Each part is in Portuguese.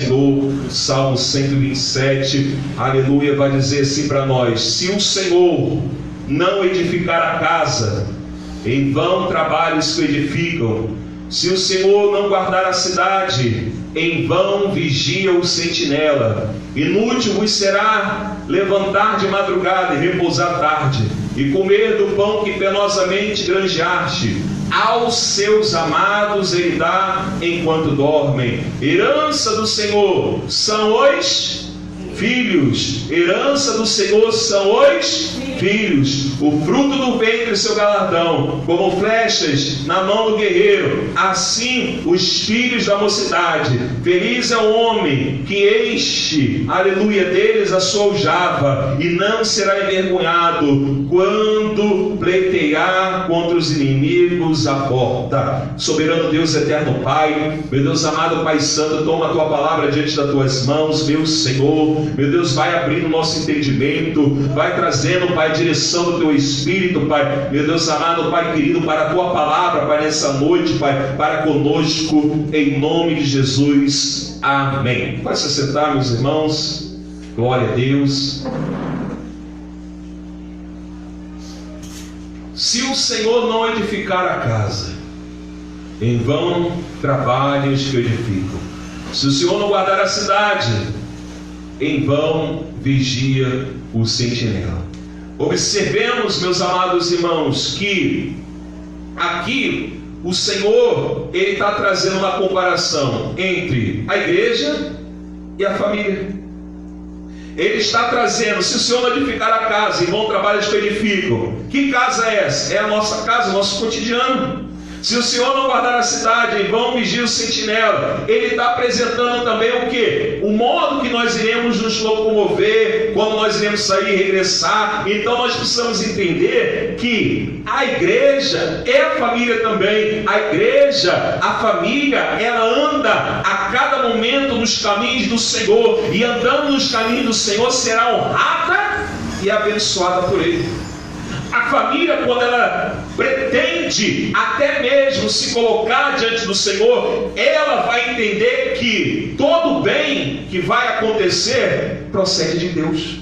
O Salmo 127, aleluia, vai dizer assim para nós: se o Senhor não edificar a casa, em vão trabalham os que edificam. Se o Senhor não guardar a cidade, em vão vigia o sentinela. Inútil vos será levantar de madrugada e repousar tarde, e comer do pão que penosamente granjeaste. Aos seus amados ele dá enquanto dormem. Herança do Senhor são os filhos. Herança do Senhor são os filhos. O fruto do ventre, seu galardão, como flechas na mão do guerreiro. Assim os filhos da mocidade. Feliz é o homem que enche, aleluia, deles a sua aljava, e não será envergonhado quando pleitear contra os inimigos à porta. Soberano Deus, eterno Pai, meu Deus amado, Pai Santo, toma a tua palavra diante das tuas mãos, meu Senhor. Meu Deus, vai abrindo o nosso entendimento, vai trazendo, Pai, a direção do teu Espírito, Pai, meu Deus amado, Pai querido, para a tua palavra, Pai, nessa noite, Pai, para conosco, em nome de Jesus, amém. Pode se sentar, meus irmãos, glória a Deus. Se o Senhor não edificar a casa, em vão trabalham os que edificam. Se o Senhor não guardar a cidade, em vão vigia o sentinela. Observemos, meus amados irmãos, que aqui o Senhor, ele está trazendo uma comparação entre a igreja e a família. Ele está trazendo: se o Senhor não edificar a casa, em vão trabalham os que edificam. Que casa é essa? É a nossa casa, o nosso cotidiano. Se o Senhor não guardar a cidade, em vão vigia o sentinela. Ele está apresentando também o que? O modo que nós iremos nos locomover, quando nós iremos sair e regressar. Então nós precisamos entender que a igreja é a família também. A igreja, a família, ela anda a cada momento nos caminhos do Senhor. E andando nos caminhos do Senhor, será honrada e abençoada por Ele. A família, quando ela pretende até mesmo se colocar diante do Senhor, ela vai entender que todo bem que vai acontecer procede de Deus.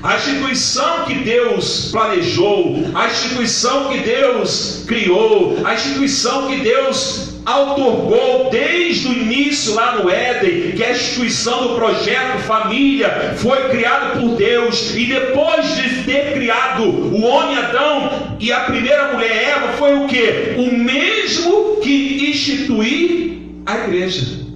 A instituição que Deus planejou, a instituição que Deus criou, a instituição que Deus outorgou desde o início lá no Éden, que é a instituição do projeto família, foi criado por Deus. E depois de ter criado o homem Adão e a primeira mulher Eva, foi o que? O mesmo que instituiu a igreja.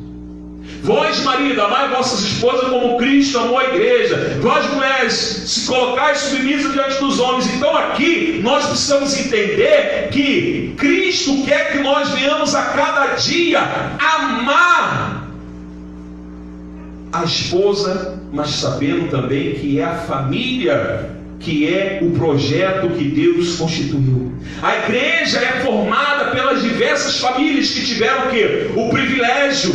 Vós, marido, amai vossas esposas como Cristo amou a igreja. Vós, mulheres, se colocais submissas diante dos homens. Então aqui nós precisamos entender que Cristo quer que nós venhamos a cada dia amar a esposa, mas sabendo também que é a família, que é o projeto que Deus constituiu. A igreja é formada pelas diversas famílias que tiveram o quê? O privilégio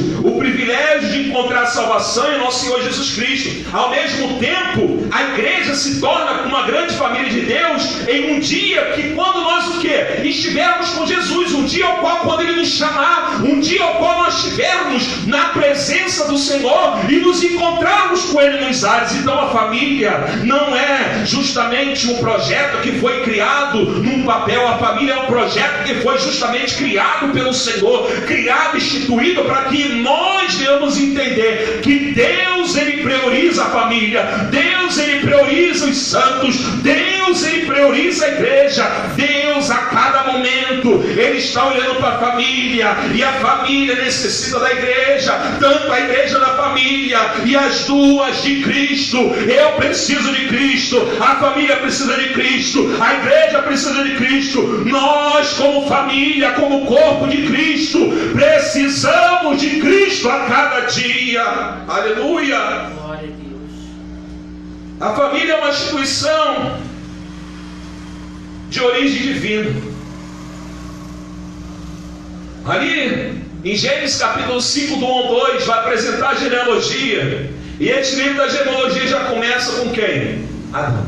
de encontrar salvação em nosso Senhor Jesus Cristo. Ao mesmo tempo, a igreja se torna uma grande família de Deus em um dia que, quando nós o quê? Estivermos com Jesus, um dia ao qual, quando Ele nos chamar, um dia ao qual nós estivermos na presença do Senhor e nos encontrarmos com Ele nos ares. Então a família não é justamente um projeto que foi criado num papel. A família é um projeto que foi justamente criado pelo Senhor, criado, instituído, para que nós devemos entender que Deus, Ele prioriza a família, Deus, Ele prioriza os santos, Deus, Ele prioriza a igreja. Deus, a cada momento, Ele está olhando para a família, e a família necessita da igreja, tanto a igreja da família e as duas de Cristo. Eu preciso de Cristo, a família precisa de Cristo, a igreja precisa de Cristo. Nós, como família, como corpo de Cristo, precisamos de Cristo a cada dia. Aleluia! Glória a Deus. A família é uma instituição de origem divina. Ali em Gênesis capítulo 5, do 1 ao 2, vai apresentar a genealogia. E esse livro da genealogia já começa com quem? Adão.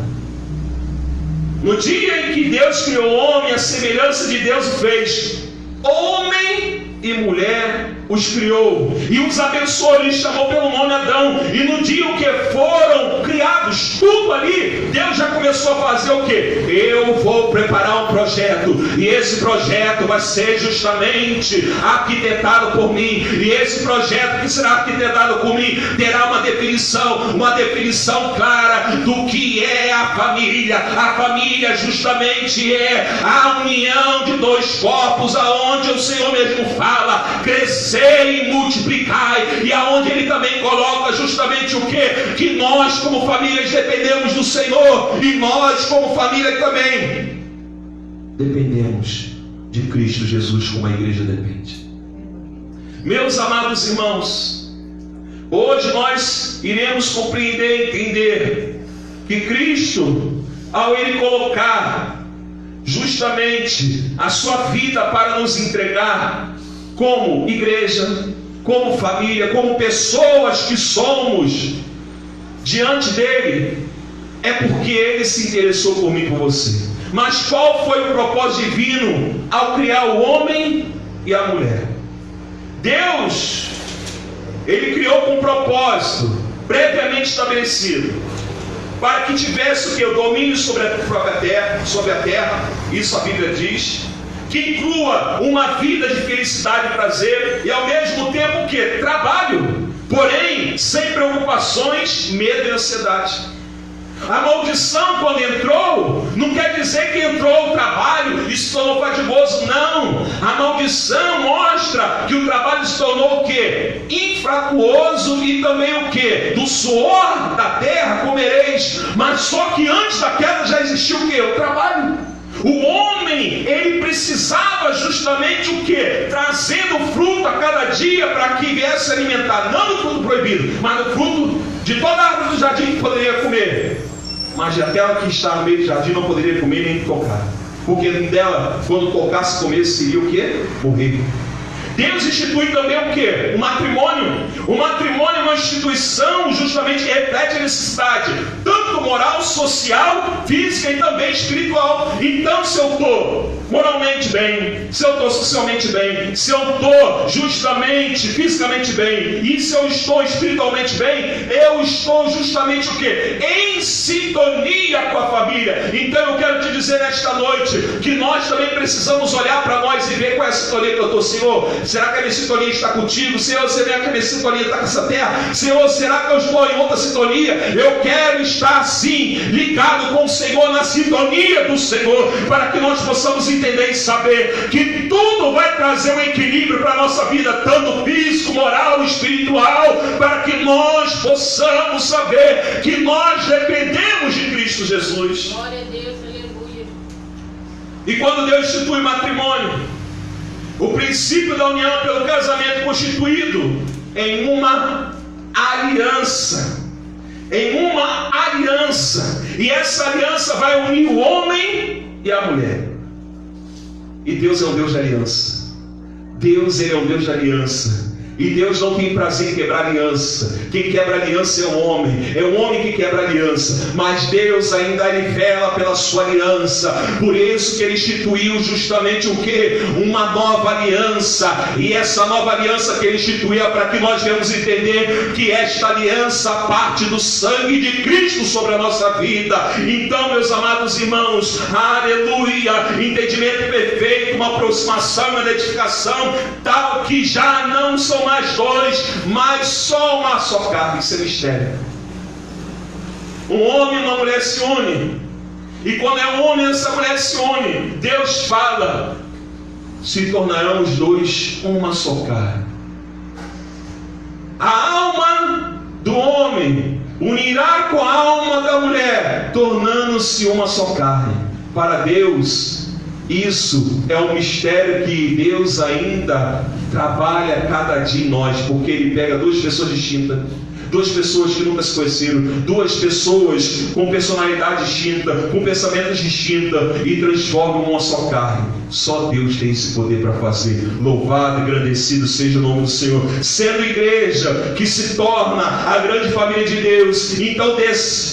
No dia em que Deus criou o homem, a semelhança de Deus o fez. Homem e mulher os criou, e os abençoou, e chamou pelo nome Adão. E no dia que foram criados, tudo ali, Deus já começou a fazer o quê? Eu vou preparar um projeto, e esse projeto vai ser justamente arquitetado por mim, e esse projeto que será arquitetado por mim terá uma definição clara do que é a família. A família justamente é a união de dois corpos, aonde o Senhor mesmo fala, crescei e multiplicai, e aonde Ele também coloca justamente o quê? Que nós como famílias dependemos do Senhor, e nós como família também dependemos de Cristo Jesus, como a igreja depende. Meus amados irmãos, hoje nós iremos compreender e entender que Cristo, ao Ele colocar justamente a sua vida para nos entregar como igreja, como família, como pessoas que somos diante dele, é porque Ele se interessou por mim e por você. Mas qual foi o propósito divino ao criar o homem e a mulher? Deus, Ele criou com um propósito previamente estabelecido, para que tivesse o que? O domínio sobre a própria terra, isso a Bíblia diz, que inclua uma vida de felicidade e prazer, e ao mesmo tempo o que? Trabalho, porém sem preocupações, medo e ansiedade. A maldição, quando entrou, não quer dizer que entrou o trabalho e se tornou fadigoso, não. A maldição mostra que o trabalho se tornou o quê? Infrutuoso, e também o quê? Do suor da terra comereis. Mas só que antes da queda já existiu o quê? O trabalho. O homem, ele precisava justamente o quê? Trazendo fruto a cada dia para que viesse alimentar, não do fruto proibido, mas do fruto de toda a árvore do jardim que poderia comer. Mas aquela que está no meio do jardim não poderia comer nem tocar, porque dela, quando tocasse, comesse, seria o quê? Morrer. Deus institui também o quê? O matrimônio. O matrimônio é uma instituição justamente que reflete a necessidade, tanto moral, social, física e também espiritual. Então, se eu estou moralmente bem, se eu estou socialmente bem, se eu estou justamente fisicamente bem, e se eu estou espiritualmente bem, eu estou justamente o quê? Em sintonia com a família. Então eu quero te dizer nesta noite que nós também precisamos olhar para nós e ver qual é a sintonia que eu estou. Senhor, será que a minha sintonia está contigo? Senhor, será que a minha sintonia está com essa terra? Senhor, será que eu estou em outra sintonia? Eu quero estar sim, ligado com o Senhor, na sintonia do Senhor, para que nós possamos entender e saber que tudo vai trazer um equilíbrio para a nossa vida, tanto físico, moral, espiritual, para que nós possamos saber que nós dependemos de Cristo Jesus. Glória a Deus, aleluia. E quando Deus institui matrimônio, o princípio da união pelo casamento constituído em uma aliança. Em uma aliança. E essa aliança vai unir o homem e a mulher. E Deus é um Deus de aliança. Deus, Ele é um Deus de aliança. E Deus não tem prazer em quebrar aliança. Quem quebra aliança é o homem. É o homem que quebra aliança. Mas Deus ainda Ele vela pela sua aliança. Por isso que Ele instituiu justamente o quê? Uma nova aliança. E essa nova aliança que Ele instituiu é para que nós venhamos entender que esta aliança parte do sangue de Cristo sobre a nossa vida. Então, meus amados irmãos, aleluia, entendimento perfeito, uma aproximação, uma edificação, tal que já não são mais dois, mas só uma só carne. Isso é mistério. Um homem e uma mulher se unem, e quando é um homem e essa mulher se une, Deus fala: se tornarão os dois uma só carne. A alma do homem unirá com a alma da mulher, tornando-se uma só carne. Para Deus, isso é um mistério que Deus ainda trabalha cada dia em nós, porque Ele pega duas pessoas distintas, duas pessoas que nunca se conheceram, duas pessoas com personalidade distinta, com pensamentos distintos, e transformam uma só carne. Só Deus tem esse poder para fazer. Louvado e agradecido seja o nome do Senhor. Sendo igreja que se torna a grande família de Deus, então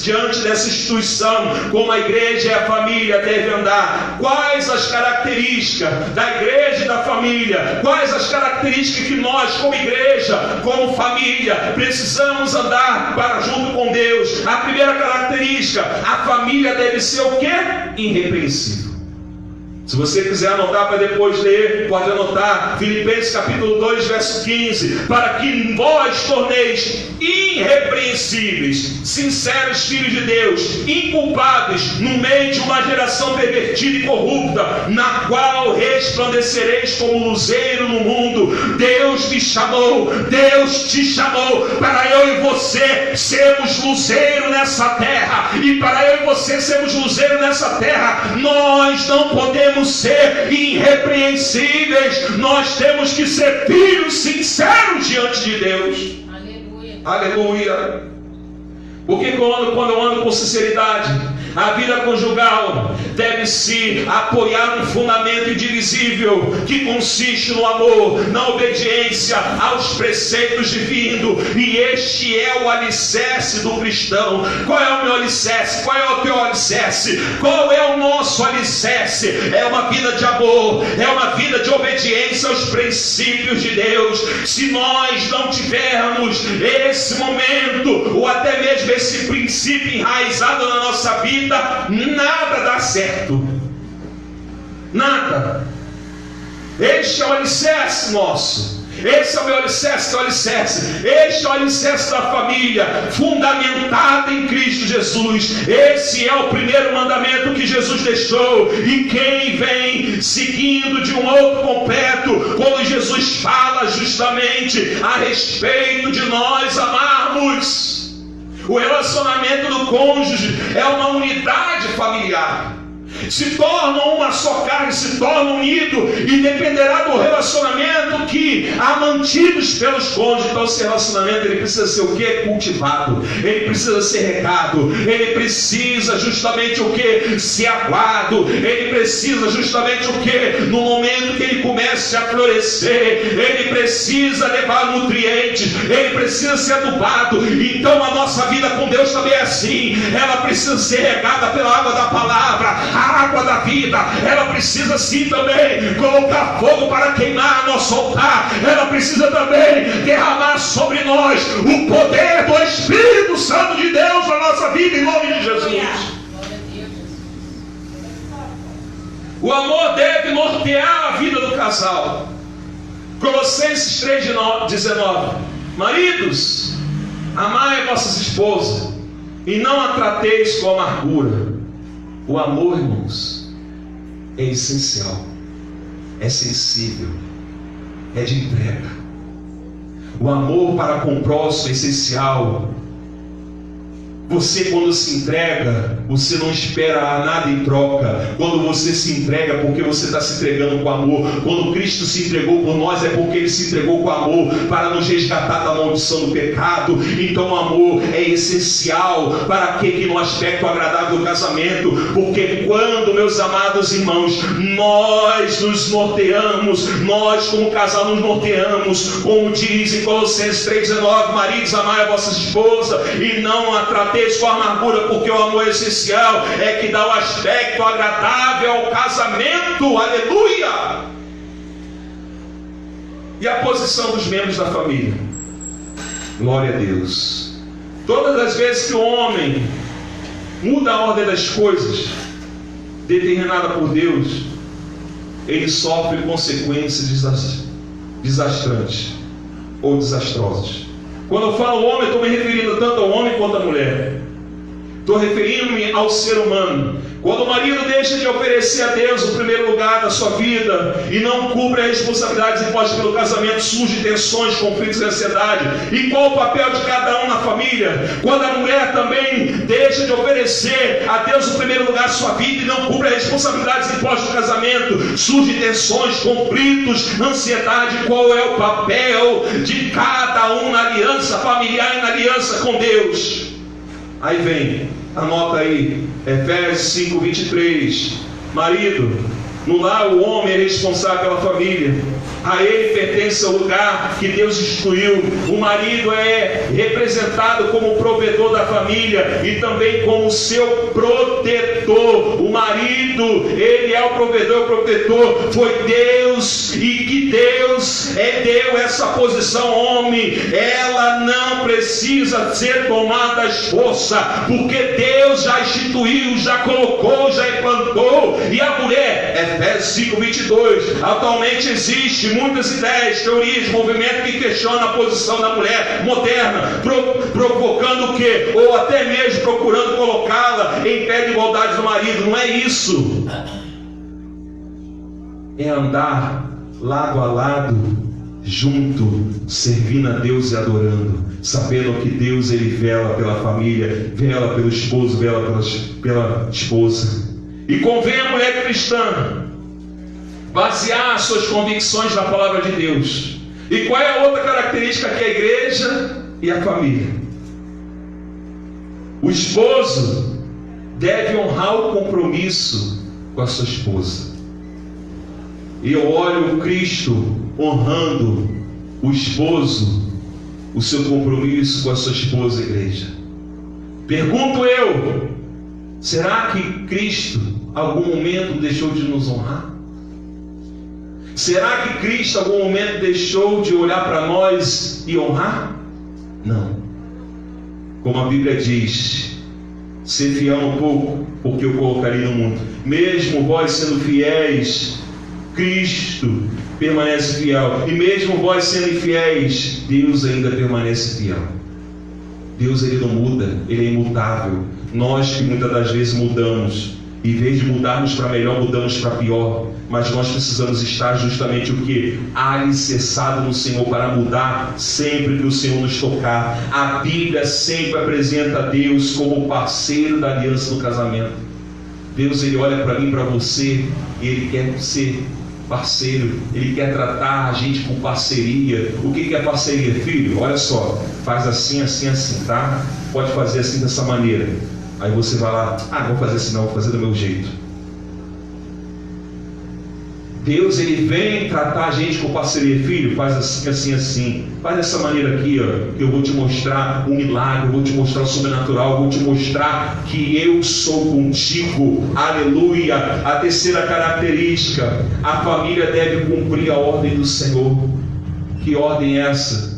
diante dessa instituição, como a igreja e a família devem andar, quais as características da igreja e da família? Quais as características que nós, como igreja, como família, precisamos andar para junto com Deus? A primeira característica: a família deve ser o quê? Irrepreensível. Se você quiser anotar para depois ler, pode anotar. Filipenses capítulo 2, verso 15. Para que vós torneis irrepreensíveis, sinceros filhos de Deus, inculpáveis no meio de uma geração pervertida e corrupta, na qual resplandecereis como luzeiro no mundo. Deus me chamou, Deus te chamou para eu e você sermos luzeiro nessa terra. E para eu e você sermos luzeiro nessa terra, nós não podemos ser irrepreensíveis. Nós temos que ser filhos sinceros diante de Deus. Aleluia. Aleluia. Porque quando eu ando com sinceridade, a vida conjugal deve se apoiar num fundamento indivisível, que consiste no amor, na obediência aos preceitos divinos. E este é o alicerce do cristão. Qual é o meu alicerce? Qual é o teu alicerce? Qual é o nosso alicerce? É uma vida de amor, é uma vida de obediência aos princípios de Deus. Se nós não tivermos esse momento, ou até mesmo esse princípio enraizado na nossa vida, nada dá certo. Nada. Este é o alicerce nosso. Esse é o meu alicerce, teu alicerce. Este é o alicerce da família, fundamentada em Cristo Jesus. Esse é o primeiro mandamento que Jesus deixou. E quem vem seguindo de um outro completo, quando Jesus fala justamente a respeito de nós amarmos. O relacionamento do cônjuge é uma unidade familiar. Se tornam uma só carne, se tornam unidos, e dependerá do relacionamento que há mantidos pelos cônjuges. Então esse relacionamento ele precisa ser o quê? Cultivado. Ele precisa ser regado. Ele precisa justamente o quê? Ser aguado. Ele precisa justamente o quê? No momento que ele comece a florescer, ele precisa levar nutrientes, ele precisa ser adubado. Então a nossa vida com Deus também é assim. Ela precisa ser regada pela água da palavra, a água da vida. Ela precisa sim também colocar fogo para queimar nosso altar. Ela precisa também derramar sobre nós o poder do Espírito Santo de Deus na nossa vida, em nome de Jesus. O amor deve nortear a vida do casal. Colossenses 3:19. Maridos, amai vossas esposas e não a trateis com amargura. O amor, irmãos, é essencial, é sensível, é de entrega. O amor para com o próximo é essencial. Você, quando se entrega, você não espera nada em troca. Quando você se entrega, porque você está se entregando com amor. Quando Cristo se entregou por nós, é porque Ele se entregou com amor para nos resgatar da maldição do pecado. Então o amor é essencial para que no aspecto agradável do casamento. Porque quando, meus amados irmãos, nós nos norteamos, nós como casal nos norteamos, como diz em Colossenses 3:19, maridos, amai a vossa esposa e não a trateis com amargura, porque o amor essencial é que dá o aspecto agradável ao casamento. Aleluia! E a posição dos membros da família? Glória a Deus. Todas as vezes que o homem muda a ordem das coisas determinada por Deus, ele sofre consequências desastrantes ou desastrosas. Quando eu falo homem, estou me referindo tanto ao homem quanto à mulher. Estou referindo-me ao ser humano. Quando o marido deixa de oferecer a Deus o primeiro lugar da sua vida e não cumpre as responsabilidades impostas pelo casamento, surgem tensões, conflitos e ansiedade. E qual o papel de cada um na família? Quando a mulher também deixa de oferecer a Deus o primeiro lugar da sua vida e não cumpre as responsabilidades impostas pelo casamento, surgem tensões, conflitos, ansiedade. Qual é o papel de cada um na aliança familiar e na aliança com Deus? Aí vem, anota aí, Efésios 5:23. Marido, no lar o homem é responsável pela família. A ele pertence o lugar que Deus instituiu. O marido é representado como provedor da família e também como seu protetor. O marido, ele é o provedor, o protetor. Foi Deus, e que Deus deu essa posição ao homem. Ela não precisa ser tomada às forças, porque Deus já instituiu, já colocou, já implantou. E a mulher, Efésios 5:22, atualmente existe muitas ideias, teorias, movimento que questionam a posição da mulher moderna, provocando o quê? Ou até mesmo procurando colocá-la em pé de igualdade do marido. Não é isso. É andar lado a lado, junto, servindo a Deus e adorando, sabendo que Deus, ele vela pela família, vela pelo esposo, vela pela esposa. E convém a mulher cristã basear suas convicções na palavra de Deus. E qual é a outra característica que é a igreja e a família? O esposo deve honrar o compromisso com a sua esposa. E eu olho Cristo honrando o esposo, o seu compromisso com a sua esposa, igreja. Pergunto eu, será que Cristo em algum momento deixou de nos honrar? Será que Cristo em algum momento deixou de olhar para nós e honrar? Não. Como a Bíblia diz, ser fiel um pouco, porque eu colocarei no mundo. Mesmo vós sendo fiéis, Cristo permanece fiel. E mesmo vós sendo infiéis, Deus ainda permanece fiel. Deus, ele não muda, ele é imutável. Nós que muitas das vezes mudamos, em vez de mudarmos para melhor, mudamos para pior. Mas nós precisamos estar justamente o que? Alicerçado no Senhor, para mudar sempre que o Senhor nos tocar. A Bíblia sempre apresenta a Deus como parceiro da aliança no casamento. Deus, ele olha para mim, para você, e ele quer ser parceiro, ele quer tratar a gente com parceria. O que é parceria, filho? Olha só, faz assim, assim, assim, tá? Pode fazer assim, dessa maneira. Aí você vai lá, não vou fazer assim não, vou fazer do meu jeito. Deus, ele vem tratar a gente com parceria. Filho, faz assim, assim, assim. Faz dessa maneira aqui, ó, que eu vou te mostrar um milagre, eu vou te mostrar o sobrenatural, eu vou te mostrar que eu sou contigo. Aleluia. A terceira característica, a família deve cumprir a ordem do Senhor. Que ordem é essa?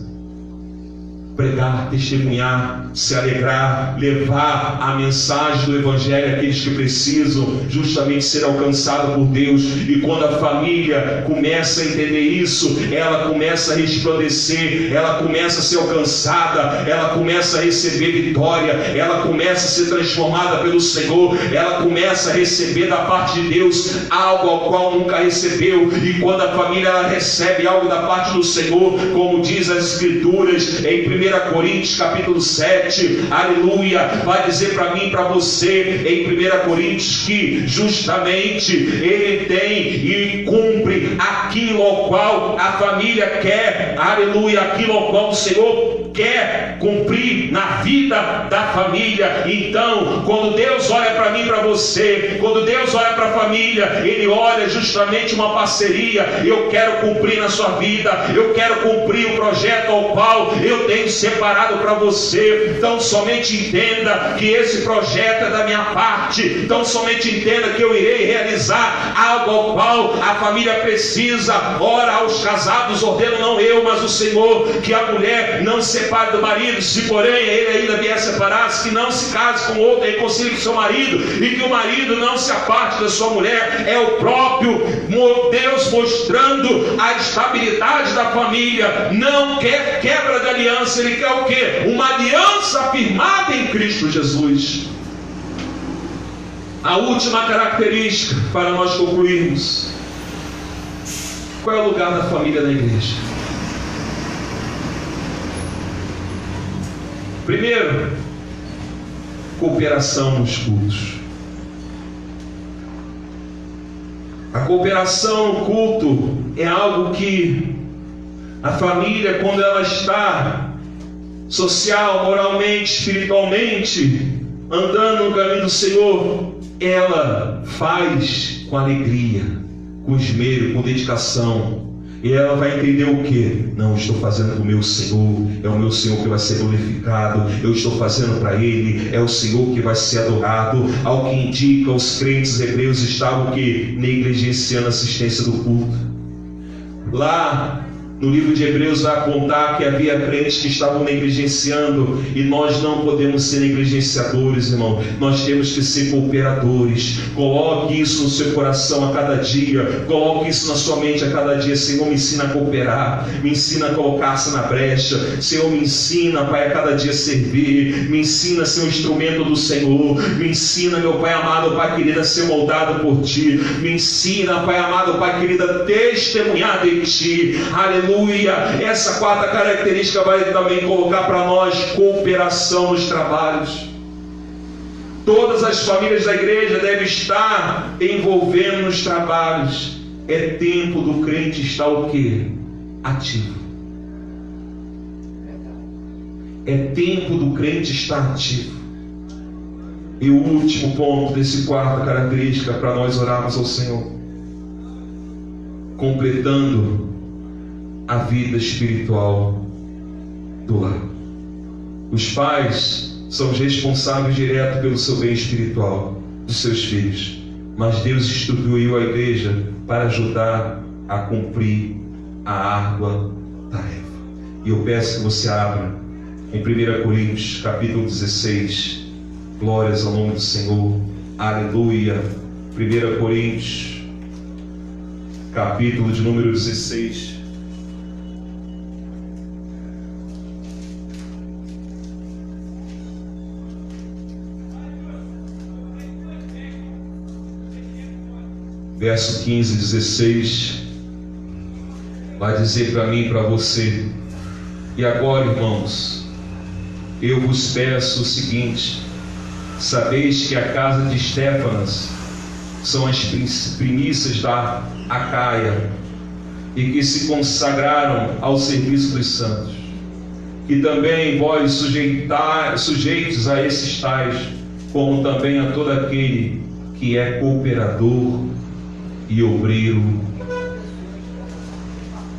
Pregar, testemunhar, se alegrar, levar a mensagem do Evangelho àqueles que precisam justamente ser alcançados por Deus. E quando a família começa a entender isso, ela começa a resplandecer, ela começa a ser alcançada, ela começa a receber vitória, ela começa a ser transformada pelo Senhor, ela começa a receber da parte de Deus algo ao qual nunca recebeu. E quando a família ela recebe algo da parte do Senhor, como diz as Escrituras em 1 Coríntios capítulo 7, aleluia, vai dizer para mim e para você em 1 Coríntios que justamente ele tem e cumpre aquilo ao qual a família quer, aleluia, aquilo ao qual o Senhor quer cumprir na vida da família. Então, quando Deus olha para mim e para você, quando Deus olha para a família, ele olha justamente uma parceria. Eu quero cumprir na sua vida, eu quero cumprir o projeto ao qual eu tenho separado para você. Então somente entenda que esse projeto é da minha parte. Então somente entenda que eu irei realizar algo ao qual a família precisa. Ora, aos casados ordeno não eu, mas o Senhor, que a mulher não se separe do marido. Se porém ele ainda vier separar-se, que não se case com outro, reconcilie com seu marido, e que o marido não se aparte da sua mulher. É o próprio Deus mostrando a estabilidade da família. Não quer quebra de aliança, ele quer o quê? Uma aliança firmada em Cristo Jesus. A última característica para nós concluirmos. Qual é o lugar da família na igreja? Primeiro, cooperação nos cultos. A cooperação no culto é algo que a família, quando ela está social, moralmente, espiritualmente, andando no caminho do Senhor, ela faz com alegria, com esmero, com dedicação. E ela vai entender o que? Não, estou fazendo para o meu Senhor, é o meu Senhor que vai ser glorificado, eu estou fazendo para Ele, é o Senhor que vai ser adorado. Ao que indica, os crentes hebreus estavam que negligenciando a assistência do culto. Lá no livro de Hebreus vai apontar que havia crentes que estavam negligenciando, e nós não podemos ser negligenciadores, irmão. Nós temos que ser cooperadores. Coloque isso no seu coração a cada dia, coloque isso na sua mente a cada dia. Senhor, me ensina a cooperar, me ensina a colocar-se na brecha. Senhor, me ensina, Pai, a cada dia servir, me ensina a ser um instrumento do Senhor, me ensina, meu Pai amado, Pai querido, a ser moldado por Ti, me ensina, Pai amado, Pai querido, a testemunhar de Ti. Aleluia. Essa quarta característica vai também colocar para nós cooperação nos trabalhos. Todas as famílias da igreja devem estar envolvendo nos trabalhos. É tempo do crente estar o quê? Ativo. É tempo do crente estar ativo. E o último ponto desse quarta característica para nós orarmos ao Senhor, completando a vida espiritual do lar. Os pais são os responsáveis direto pelo seu bem espiritual dos seus filhos, mas Deus instituiu a igreja para ajudar a cumprir a árdua tarefa. E eu peço que você abra em 1 Coríntios capítulo 16. Glórias ao nome do Senhor. Aleluia. 1 Coríntios capítulo de número 16. Verso 15 e 16, vai dizer para mim e para você: e agora, irmãos, eu vos peço o seguinte: sabeis que a casa de Estéfanas são as primícias da Acaia, e que se consagraram ao serviço dos santos, e também vós sujeitos a esses tais, como também a todo aquele que é cooperador e obreiro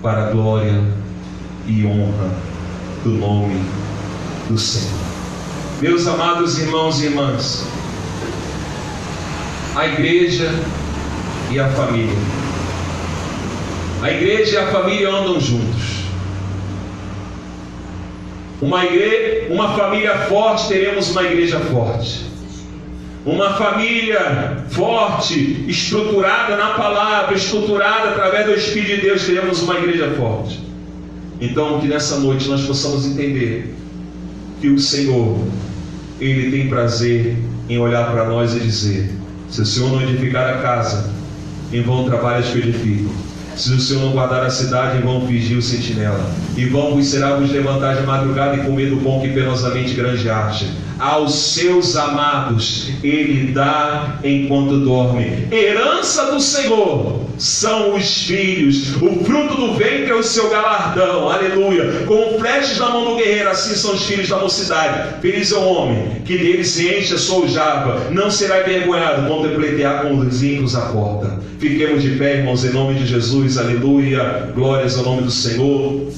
para a glória e honra do nome do Senhor. Meus amados irmãos e irmãs, a igreja e a família. A igreja e a família andam juntos. Uma família forte, teremos uma igreja forte. Uma família forte, estruturada na palavra, estruturada através do Espírito de Deus, teremos uma igreja forte. Então, que nessa noite nós possamos entender que o Senhor, Ele tem prazer em olhar para nós e dizer: se o Senhor não edificar a casa, em vão trabalhos que edificam. Se o Senhor não guardar a cidade, em vão vigia o sentinela. Em vão vos será vos levantar de madrugada e comer do pão que penosamente granjeaste. Aos seus amados Ele dá enquanto dorme. Herança do Senhor são os filhos. O fruto do ventre é o seu galardão. Aleluia. Como flechas na mão do guerreiro, assim são os filhos da mocidade. Feliz é o homem que dele se enche a sua aljava. Não será envergonhado quando pleitear com os ímpios à porta. Fiquemos de pé, irmãos, em nome de Jesus. Aleluia. Glórias ao nome do Senhor.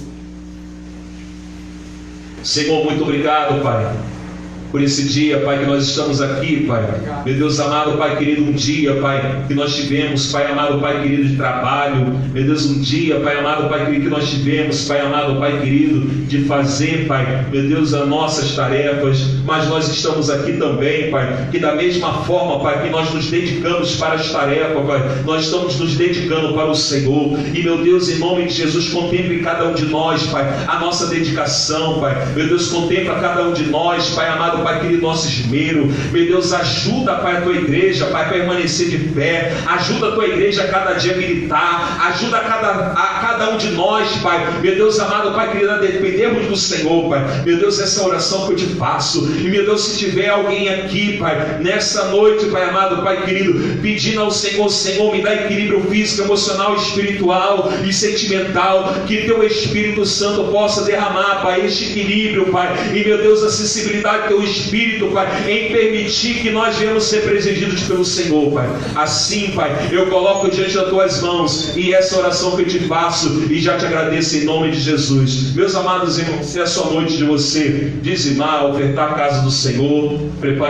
Senhor, muito obrigado, Pai, por esse dia, Pai, que nós estamos aqui, Pai. Meu Deus amado, Pai querido, um dia, Pai, que nós tivemos, Pai amado, Pai querido, de trabalho. Meu Deus, um dia, Pai amado, Pai querido, que nós tivemos, Pai amado, Pai querido, de fazer, Pai, meu Deus, as nossas tarefas. Mas nós estamos aqui também, Pai, que da mesma forma, Pai, que nós nos dedicamos para as tarefas, Pai, nós estamos nos dedicando para o Senhor. E, meu Deus, em nome de Jesus, contemple cada um de nós, Pai, a nossa dedicação, Pai. Meu Deus, contempla cada um de nós, Pai amado, amado, Pai querido, nosso esmero. Meu Deus, ajuda, Pai, a tua igreja, Pai, a permanecer de pé. Ajuda a tua igreja a cada dia militar. Ajuda a cada um de nós, Pai. Meu Deus amado, Pai querido, a dependermos do Senhor, Pai. Meu Deus, essa oração que eu te faço. E meu Deus, se tiver alguém aqui, Pai, nessa noite, Pai amado, Pai querido, pedindo ao Senhor, Senhor, me dá equilíbrio físico, emocional, espiritual e sentimental, que teu Espírito Santo possa derramar, Pai, este equilíbrio, Pai, e meu Deus, a sensibilidade do teu Espírito, Pai, em permitir que nós venhamos ser presididos pelo Senhor, Pai. Assim, Pai, eu coloco diante das tuas mãos e essa oração que eu te faço e já te agradeço em nome de Jesus. Meus amados irmãos, se é a sua noite de você dizimar, ofertar a casa do Senhor, prepare